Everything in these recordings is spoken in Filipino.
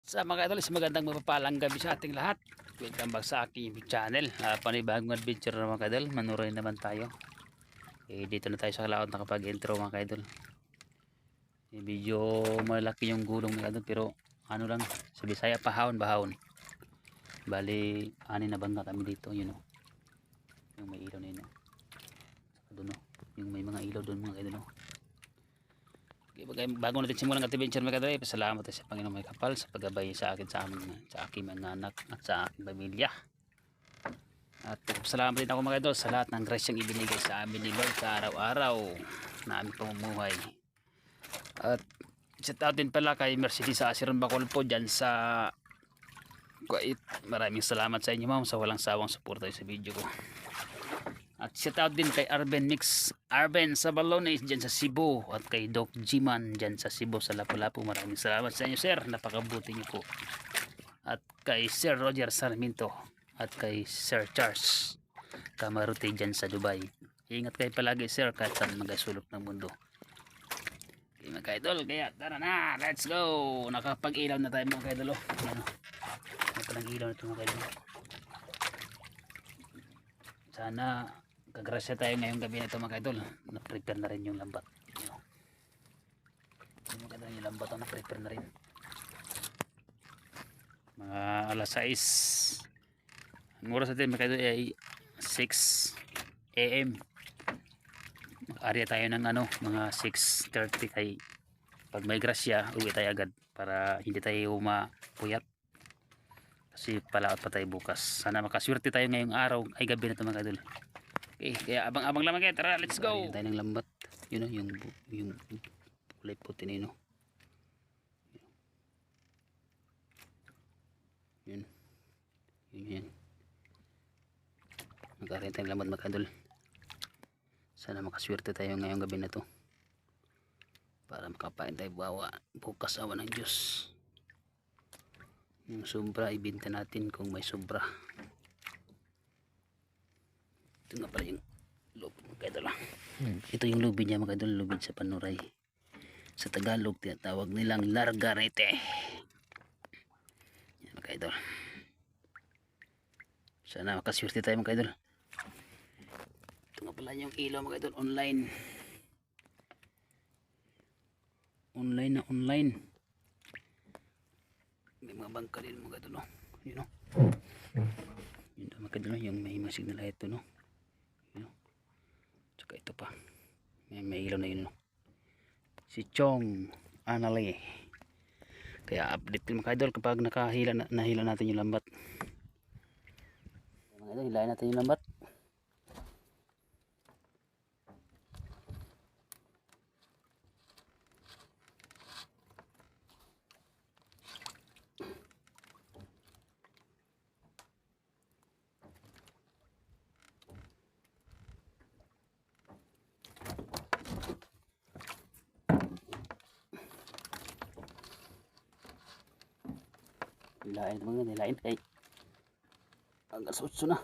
Sa mga idol, magandang mapapalang gabi sa ating lahat. Welcome back sa aking channel. Panibagong adventure na mga idol. Manuray naman tayo. Dito na tayo sa laot nakapag-intro mga idol. Medyo malaki yung gulong mga idol, pero ano lang, sa Bisaya pahawon-bahawon. Bali, ani na bangga kami dito, yun o. Yung may ilaw na yun o. Doon o. Yung may mga ilaw doon mga idol o. Bago natin simulan ang adventure mga kadre, pasalamat tayo sa Panginoon may kapal sa paggabay sa akin, sa aking mga anak at sa aking pamilya. At pasalamat din ako mga idol sa lahat ng grasyang ibinigay sa amin ni Lord sa araw-araw na aming pamumuhay. At shout out din pala kay Mercedes sa Asiron Bacol po dyan sa Kuwait. Maraming salamat sa inyo ma'am sa walang sawang suporta sa video ko. At shout out din kay Arben sa Balones dyan sa Cebu, at kay Doc Jiman dyan sa Cebu sa Lapu-Lapu. Maraming salamat sa inyo sir, napakabuti niyo po. At kay Sir Roger Sarmiento at kay Sir Charles Kamaruti dyan sa Dubai. Ingat kayo palagi sir kahit saan magasulok ng mundo. Okay mga kaidol, kaya tara na, let's go. Nakapag-ilaw na tayo mga kaidol. Ano, palang ilaw na ito mga kaidol. Sana kagrasya tayo ngayong gabi na ito mga idol. Na-prepare na rin yung lambat. Yung mga idol, yung lambat na-prepare na rin. Mga alas 6. Ang oras natin mga idol ay 6 AM. Mag-arya tayo ng ano, mga 6:30 kay pag may grasya, uwi tayo agad para hindi tayo mapuyat. Kasi palaot pa tayo bukas. Sana makaswerte tayo ngayong araw ay gabi na ito mga idol. Okay, kaya abang-abang lamang kayo. Tara, let's go. Tayo ng lambat. Yun o, yung kulay puti na yun o. Yun. Yun. Magkakaroon tayong lambat mga idol. Sana makaswerte tayo ngayong gabi na to. Para makapain tayo bukas awa ng Diyos. Yung sobra, ibenta natin kung may sobra. Ito nga pala yung lubid mga idol. Ito yung lubid niya mga idol, lubid sa panuray. Sa Tagalog tinatawag nilang largarete. Yan mga idol. Sana makaswerte tayo mga idol. Ito nga pala yung ilaw mga idol, online. Online. May mga bangka din mga idol. Yun o. Yun mga idol, yung may signal light ito no. Tsaka ito pa may ilaw na yun no? Si Chong Anali. Kaya update din mga idol kapag nahila natin yung lambat mga idol. Hilahin natin yung lambat. Hilahin kay hanggang sa 8 na.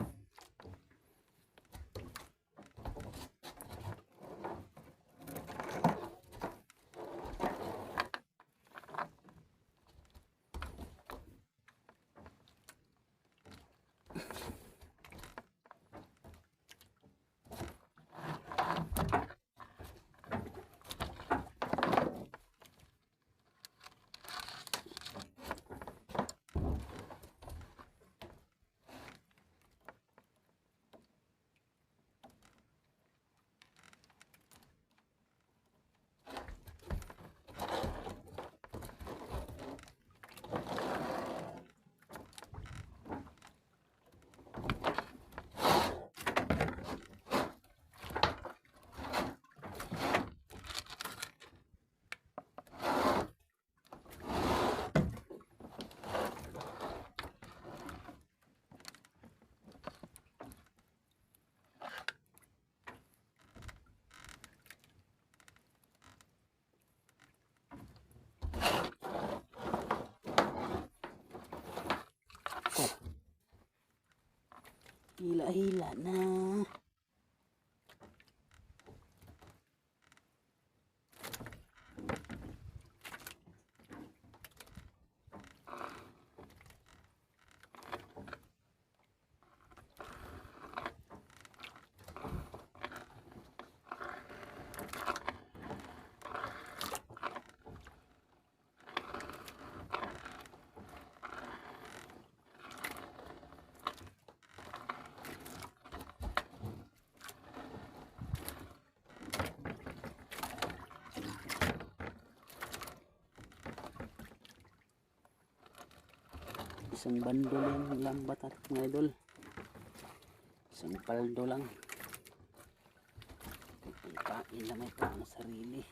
Hila-hila na. Isang bando lang lambat at mga idol. Isang paldo lang. Ang kain na may pang sarili.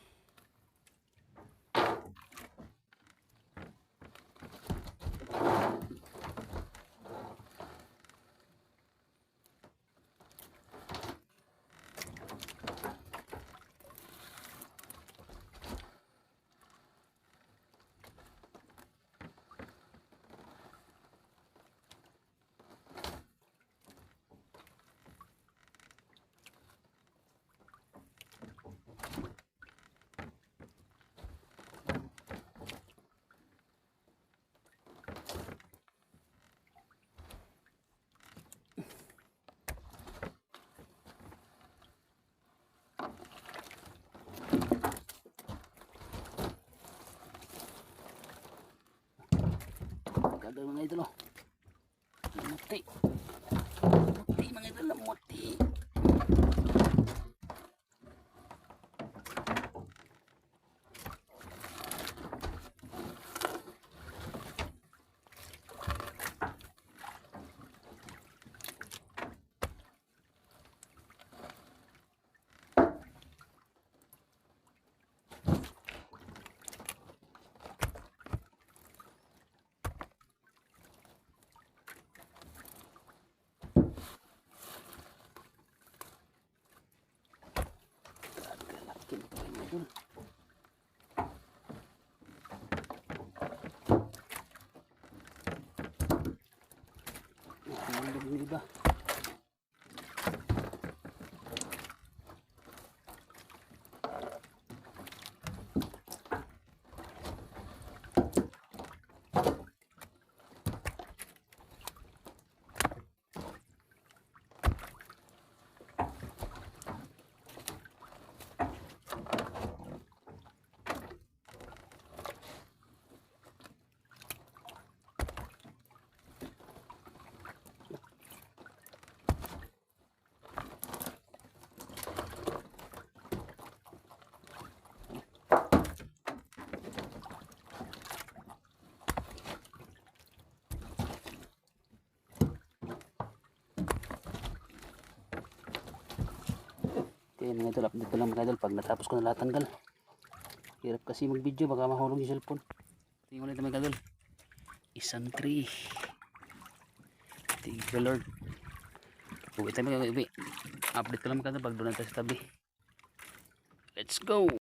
Gagawin mga idol, oh. Muti. Muti mga idol, muti. Ang iba. Okay mga idol, update ko lang mga idol pag natapos ko na lahat tanggal. Hirap kasi mag video, baka mahulog yung cellphone. Tingnan ulit mga idol, isang tree. Thank you Lord. Uwi tayo mga uwi. Update ko lang mga idol pag doon natin sa tabi. Let's go.